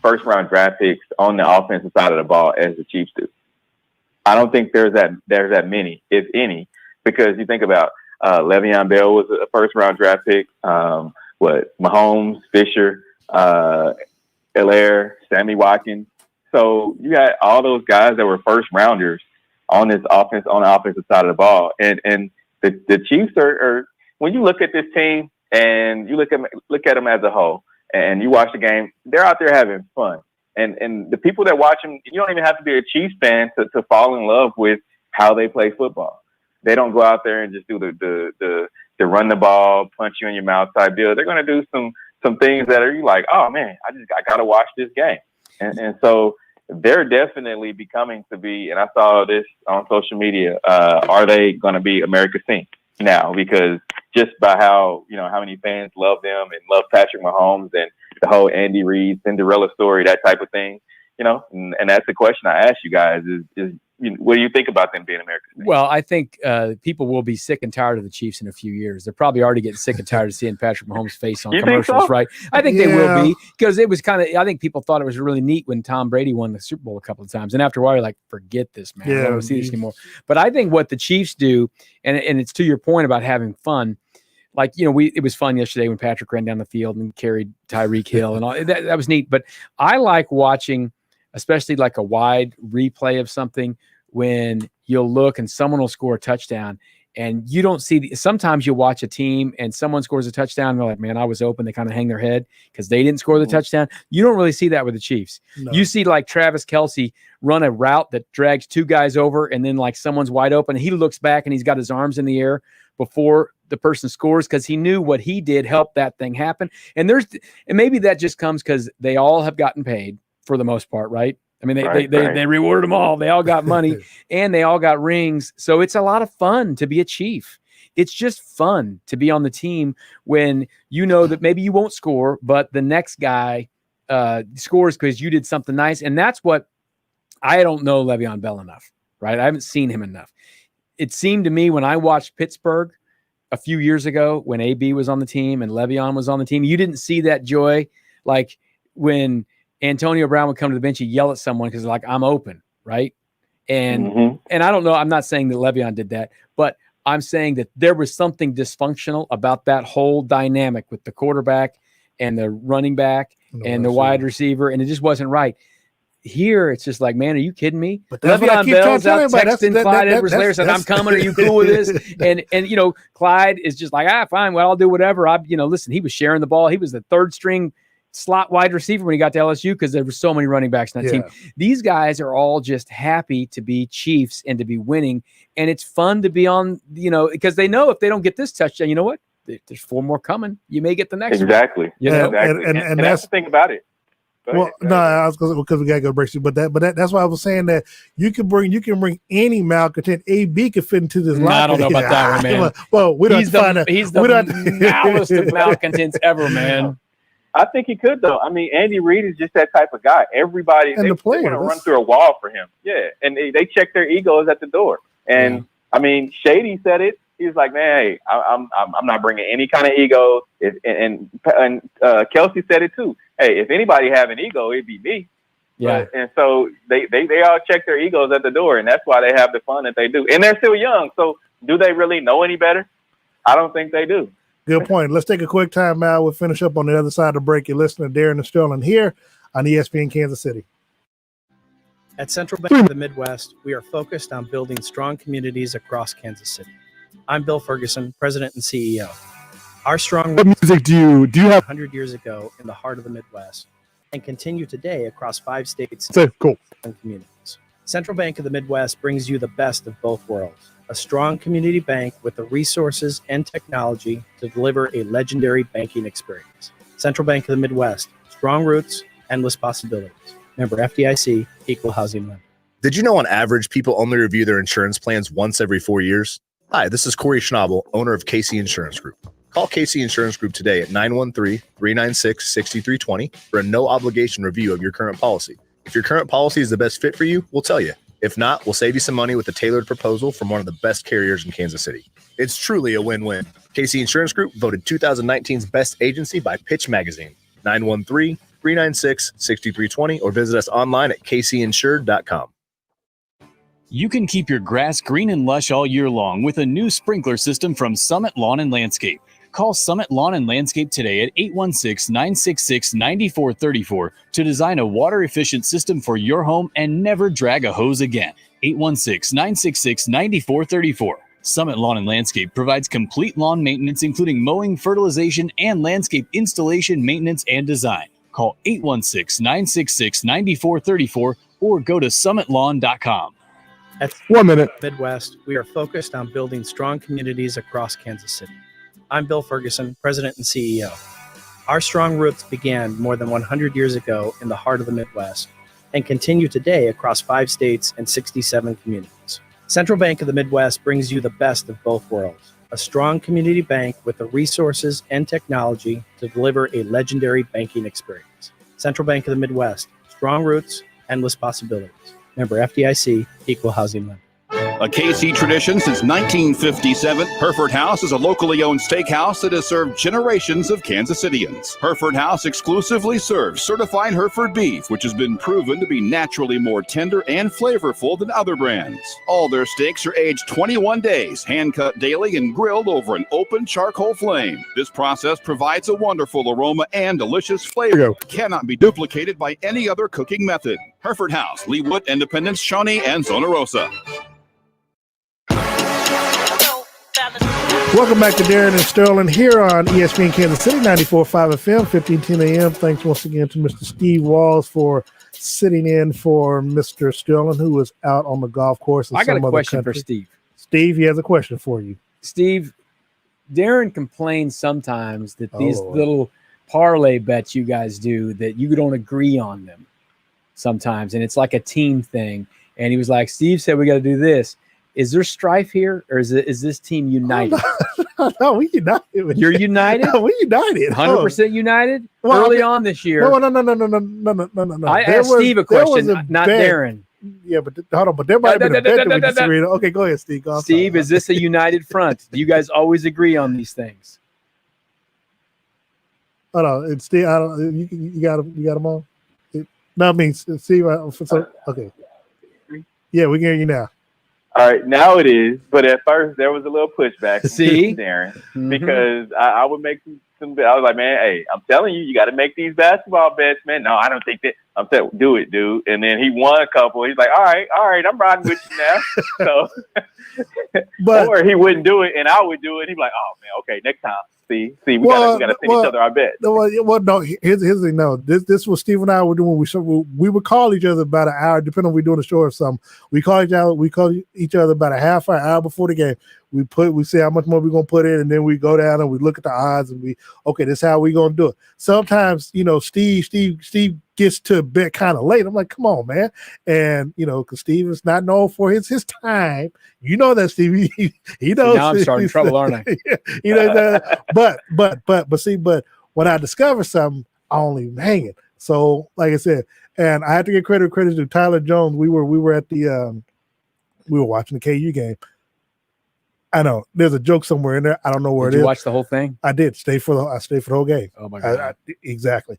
first round draft picks on the offensive side of the ball as the Chiefs do. I don't think there's that many, if any, because you think about Le'Veon Bell was a first round draft pick. Mahomes, Fisher, Hilaire, Sammy Watkins. So you got all those guys that were first rounders on the offensive side of the ball, and the Chiefs are when you look at this team and you look at them as a whole, and you watch the game, they're out there having fun. And the people that watch them, you don't even have to be a Chiefs fan to fall in love with how they play football. They don't go out there and just do the run the ball, punch you in your mouth type deal. They're going to do some things that are you like, oh man, I got to watch this game. And so they're definitely becoming to be, and I saw this on social media, are they going to be America's team now? Because just by how many fans love them and love Patrick Mahomes and the whole Andy Reid Cinderella story, that type of thing, and that's the question I ask you guys is what do you think about them being America's team? Well, I think people will be sick and tired of the Chiefs in a few years. They're probably already getting sick and tired of seeing Patrick Mahomes' face on commercials, right? I think they will be, because it was I think people thought it was really neat when Tom Brady won the Super Bowl a couple of times. And after a while, you're like, forget this, man. I don't want to see this anymore. But I think what the Chiefs do, and it's to your point about having fun, like, it was fun yesterday when Patrick ran down the field and carried Tyreek Hill and all that was neat. But I like watching, especially like a wide replay of something, when you'll look and someone will score a touchdown and you don't see sometimes you watch a team and someone scores a touchdown and they're like, man, I was open. They kind of hang their head because they didn't score the touchdown. You don't really see that with the Chiefs. No. You see like Travis Kelce run a route that drags 2 guys over and then like someone's wide open. He looks back and he's got his arms in the air before the person scores because he knew what he did helped that thing happen. And maybe that just comes because they all have gotten paid for the most part, right? I mean, they rewarded them all. They all got money and they all got rings. So it's a lot of fun to be a Chief. It's just fun to be on the team when you know that maybe you won't score, but the next guy scores because you did something nice. And that's what I don't know Le'Veon Bell enough, right? I haven't seen him enough. It seemed to me when I watched Pittsburgh a few years ago when AB was on the team and Le'Veon was on the team, you didn't see that joy. Like when Antonio Brown would come to the bench, he'd yell at someone because like, I'm open, right? And and I don't know, I'm not saying that Le'Veon did that, but I'm saying that there was something dysfunctional about that whole dynamic with the quarterback and the running back and the wide receiver, and it just wasn't right. Here, it's just like, man, are you kidding me? But Le'Veon Bell's out texting Clyde Edwards-Helaire said, I'm coming. Are you cool with this? And Clyde is just like, fine. Well, I'll do whatever. Listen, he was sharing the ball. He was the 3rd string slot wide receiver when he got to LSU because there were so many running backs in that team. These guys are all just happy to be Chiefs and to be winning. And it's fun to be on, because they know if they don't get this touchdown, you know what? There's 4 more coming. You may get the next one. Exactly. And that's the thing about it. Well, no, I was because we gotta go break. But that's why I was saying that you can bring any malcontent. AB could fit into this. I don't know about that one, man. Well, we don't find that. He's the mildest of malcontents ever, man. I think he could, though. I mean, Andy Reid is just that type of guy. Everybody, and they want to run through a wall for him. Yeah, and they check their egos at the door. And I mean, Shady said it. He's like, man, hey, I'm not bringing any kind of ego. And Kelsey said it too. Hey, if anybody have an ego, it'd be me. Yeah. And so they all check their egos at the door, and that's why they have the fun that they do. And they're still young, so do they really know any better? I don't think they do. Good point. Let's take a quick time out. We'll finish up on the other side of the break. You're listening to Darren and Sterling here on ESPN Kansas City. At Central Bank of the Midwest, we are focused on building strong communities across Kansas City. I'm Bill Ferguson, President and CEO. Our strong what music do you have 100 years ago in the heart of the Midwest and continue today across 5 states cool. and communities. Central Bank of the Midwest brings you the best of both worlds. A strong community bank with the resources and technology to deliver a legendary banking experience. Central Bank of the Midwest, strong roots, endless possibilities. Member FDIC, equal housing lender. Did you know on average, people only review their insurance plans once every 4 years? Hi, this is Corey Schnabel, owner of Casey Insurance Group. Call Casey Insurance Group today at 913-396-6320 for a no-obligation review of your current policy. If your current policy is the best fit for you, we'll tell you. If not, we'll save you some money with a tailored proposal from one of the best carriers in Kansas City. It's truly a win-win. Casey Insurance Group voted 2019's best agency by Pitch Magazine. 913-396-6320 or visit us online at caseyinsured.com. You can keep your grass green and lush all year long with a new sprinkler system from Summit Lawn and Landscape. Call Summit Lawn and Landscape today at 816-966-9434 to design a water-efficient system for your home and never drag a hose again. 816-966-9434. Summit Lawn and Landscape provides complete lawn maintenance, including mowing, fertilization, and landscape installation, maintenance, and design. Call 816-966-9434 or go to summitlawn.com. At 1 minute. Midwest, we are focused on building strong communities across Kansas City. I'm Bill Ferguson, President and CEO. Our strong roots began more than 100 years ago in the heart of the Midwest and continue today across 5 states and 67 communities. Central Bank of the Midwest brings you the best of both worlds. A strong community bank with the resources and technology to deliver a legendary banking experience. Central Bank of the Midwest, strong roots, endless possibilities. Member FDIC, equal housing lender. A KC tradition since 1957, Hereford House is a locally owned steakhouse that has served generations of Kansas Cityans. Hereford House exclusively serves certified Hereford beef, which has been proven to be naturally more tender and flavorful than other brands. All their steaks are aged 21 days, hand-cut daily, and grilled over an open charcoal flame. This process provides a wonderful aroma and delicious flavor that cannot be duplicated by any other cooking method. Hereford House, Leawood, Independence, Shawnee, and Zona Rosa. Welcome back to Darren and Sterling here on ESPN Kansas City, 94.5 FM, 1510 AM. Thanks once again to Mr. Steve Walls for sitting in for Mr. Sterling, who was out on the golf course. I got a question for Steve. Steve, he has a question for you. Steve, Darren complains sometimes that these little parlay bets you guys do, that you don't agree on them sometimes, and it's like a team thing. And he was like, Steve said we got to do this. Is there strife here, or is this team united? No, we united. You're united? No, we united. 100% united? Well, early on this year. No. I asked Steve a question, not Darren. Yeah, but hold on. But there might have been a bet that we disagreed on. Okay, go ahead, Steve. Steve, is this a united front? Do you guys always agree on these things? Hold on. It's Steve. You got them all? No, I mean, Steve. Okay. Yeah, we can hear you now. All right, now it is. But at first, there was a little pushback from See? Darren because I would make some. I was like, man, hey, I'm telling you, you got to make these basketball bets, man. No, I don't think that. I'm saying, do it, dude. And then he won a couple. He's like, all right, I'm riding with you now. So, or he wouldn't do it, and I would do it. He'd be like, oh man, okay, next time. See, we got to send each other our bets. Well, no. Here's the thing. No, this was Steve and I were doing. We would call each other about an hour, depending on if we're doing a show or something. We call each other about a half hour before the game. We say how much more we're gonna put in, and then we go down and we look at the odds and this is how we're gonna do it. Sometimes, Steve gets to bed kind of late. I'm like, come on, man. And, because Steve is not known for his time. You know that, Steve. He knows. Now I'm starting trouble, aren't I? But when I discover something, I only hang it. So, like I said, and I have to give credit to Tyler Jones. We were at the we were watching the KU game. I know there's a joke somewhere in there. I don't know where it is. Did you watch the whole thing? I did. I stayed for the whole game. Oh my God. Exactly.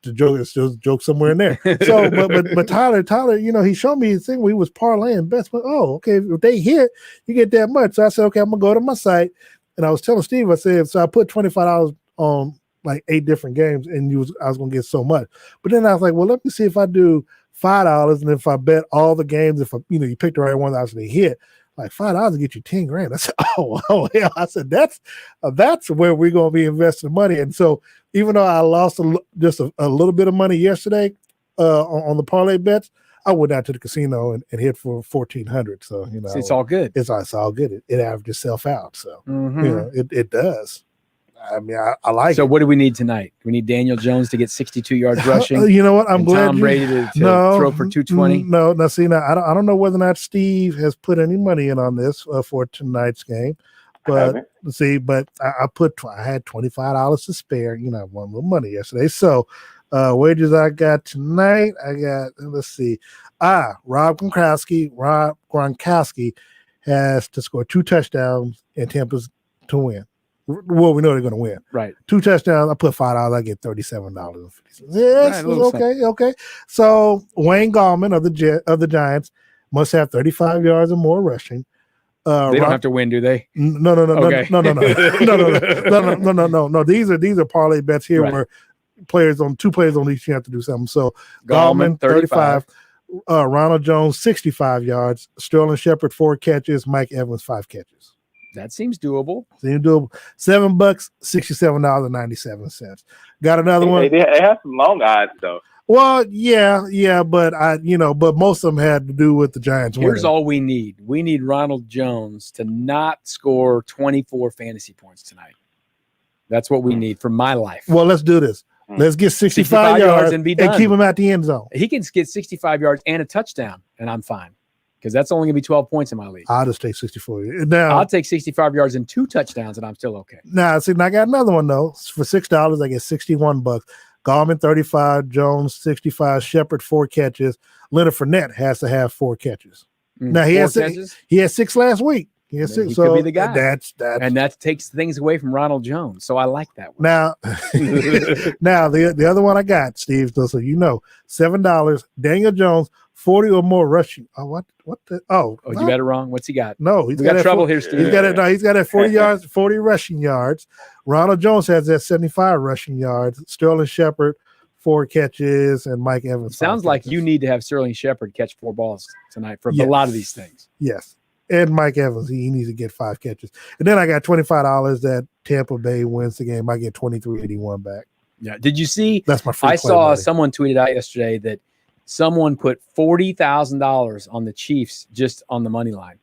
The joke is still a joke somewhere in there. So, but Tyler, he showed me his thing where he was parlaying bets. But okay, if they hit, you get that much. So I said, okay, I'm gonna go to my site, and I was telling Steve, I said, so I put $25 on like 8 different games, and I was gonna get so much. But then I was like, well, let me see if I do $5, and if I bet all the games, if you pick the right one, actually hit. Like $5 to get you $10,000. I said, oh hell! I said that's where we're gonna be investing money. And so even though I lost just a little bit of money yesterday on the parlay bets, I went out to the casino and hit for $1,400. So it's all good. It's all good. It averaged itself out. So it does. I mean, I like. So what do we need tonight? We need Daniel Jones to get 62 yards rushing. You know what? I'm glad Tom Brady to throw for 220. No. I don't know whether or not Steve has put any money in on this for tonight's game, but I had $25 to spare. I won a little money yesterday. So wages I got tonight. I got Rob Gronkowski has to score 2 touchdowns and Tampa's to win. Well, we know they're going to win. Right. 2 touchdowns. I put $5. I get $37.50. Yes, right, okay. So Wayne Gallman of the Giants must have 35 yards or more rushing. They don't have to win, do they? No. Okay. No. These are parlay bets here where two players on each, you have to do something. So Gallman 35. Ronald Jones 65 yards. Sterling Shepard 4 catches. Mike Evans 5 catches. That seems doable. $7, $67.97. Got another one. They have some long odds though. Well, yeah, but but most of them had to do with the Giants winning. Here's all we need. We need Ronald Jones to not score 24 fantasy points tonight. That's what we need for my life. Well, let's do this. Let's get 65 yards and be done. And keep him at the end zone. He can get 65 yards and a touchdown, and I'm fine. Because that's only going to be 12 points in my league. I'll just take 64. Now I'll take 65 yards and 2 touchdowns, and I'm still okay. Now, I got another one though. For $6, I get $61. Gallman 35, Jones 65, Shepard 4 catches. Leonard Fournette has to have 4 catches. Now he has 6 last week. He has 6. He so could be the guy. And that takes things away from Ronald Jones. So I like that one. Now, the other one I got, Steve. So $7. Daniel Jones. 40 or more rushing. Oh, what the? Oh, you got it wrong. What's he got? No, we got trouble here, Steve. He's got it. No, he's got it 40 yards, 40 rushing yards. Ronald Jones has that 75 rushing yards. Sterling Shepard 4 catches, and Mike Evans. Sounds like you need to have Sterling Shepard catch 4 balls tonight for a lot of these things. Yes, and Mike Evans, he needs to get 5 catches. And then I got $25 that Tampa Bay wins the game. I get $23.81 back. Yeah. Did you see? That's my free I play saw money. Someone tweeted out yesterday that someone put $40,000 on the Chiefs just on the money line,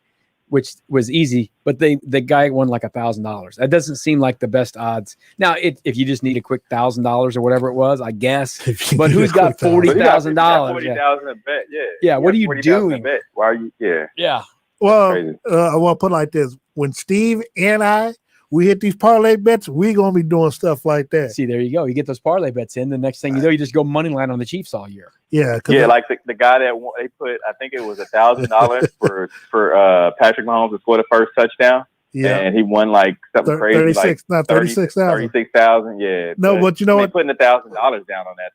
which was easy, but the guy won like $1,000. That doesn't seem like the best odds. Now, if you just need a quick $1,000 or whatever it was, I guess. But who's got $40,000? $40,000 a bet, yeah. Yeah, what are you doing? Why are you? Yeah. Well, I want to put it like this: when Steve and we hit these parlay bets, we're gonna be doing stuff like that. See, there you go. You get those parlay bets in. The next thing you know, you just go money line on the Chiefs all year. Yeah, like the guy that won, they put, I think it was $1,000 for Patrick Mahomes to score the first touchdown. Yeah, and he won like something crazy, 36,000. Yeah, no, but you know what? Putting $1,000 down on that.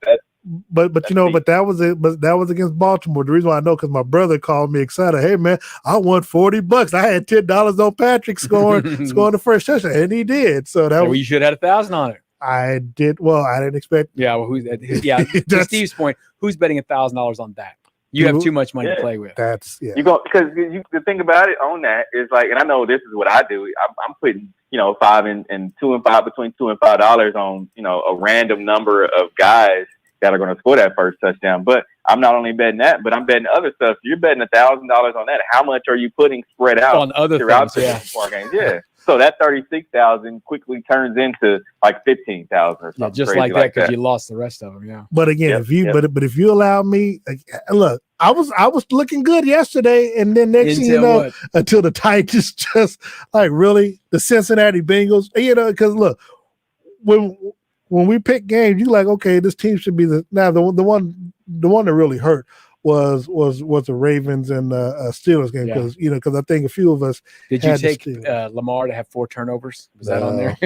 But that was against Baltimore. The reason why I know because my brother called me excited. Hey man, I won $40. I had $10 on Patrick scoring the first touchdown, and he did. So you should have had $1,000 on it. I did. Well, I didn't expect. Yeah. Well, to Steve's point, who's betting $1,000 on that? You have too much money to play with. You go because the thing about it on that is like, and I know this is what I do. I'm putting $5 and $2 and $5 between $2 and $5 on a random number of guys that are going to score that first touchdown. But I'm not only betting that, but I'm betting other stuff. You're betting $1,000 on that. How much are you putting spread out on other throughout things, the games? Yeah. So that 36,000 quickly turns into like 15,000 or something. Just like that because you lost the rest of them. Yeah. But again, but if you allow me, look, I was looking good yesterday, and then next thing you know, until the Titans just like really the Cincinnati Bengals, because look, when we pick games, you like, okay, this team should be the one that really hurt was the Ravens and Steelers game because I think a few of us did you take Lamar to have 4 turnovers? Was that on there?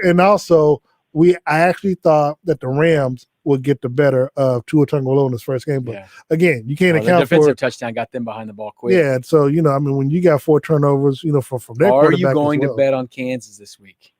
And also I actually thought that the Rams would get the better of Tua Tagovailoa in his first game, but again, you can't account for defensive touchdown got them behind the ball quick. Yeah, so when you got 4 turnovers, from their quarterback. Are you going to bet on Kansas this week?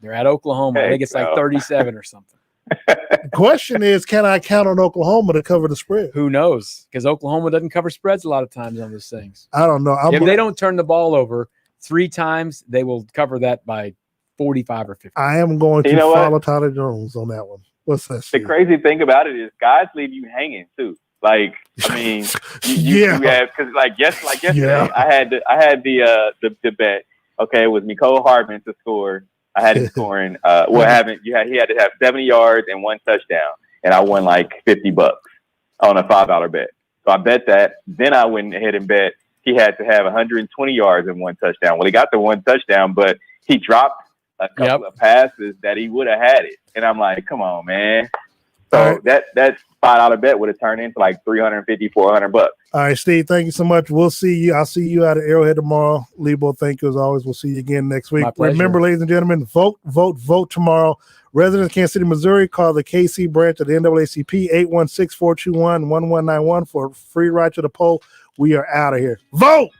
They're at Oklahoma. I think it's like 37 or something. The question is, can I count on Oklahoma to cover the spread? Who knows? Because Oklahoma doesn't cover spreads a lot of times on those things. I don't know. If they don't turn the ball over 3 times, they will cover that by 45 or 50. I am going to follow Tyler Jones on that one. What's that? The crazy thing about it is guys leave you hanging too. Like, I mean, you have, because like yesterday, I had the bet. Okay, it was Mecole Hardman to score. I had him scoring. He had to have 70 yards and 1 touchdown, and I won like $50 on a $5 bet. So I bet that. Then I went ahead and bet he had to have 120 yards and 1 touchdown. Well, he got the 1 touchdown, but he dropped a couple of passes that he would have had it. And I'm like, come on, man. So that $5 bet would have turned into like $350, $400. All right, Steve, thank you so much. We'll see you. I'll see you out at Arrowhead tomorrow. Leabo, thank you as always. We'll see you again next week. Remember, ladies and gentlemen, vote tomorrow. Residents of Kansas City, Missouri, call the KC branch of the NAACP 816-421-1191 for a free ride to the poll. We are out of here. Vote!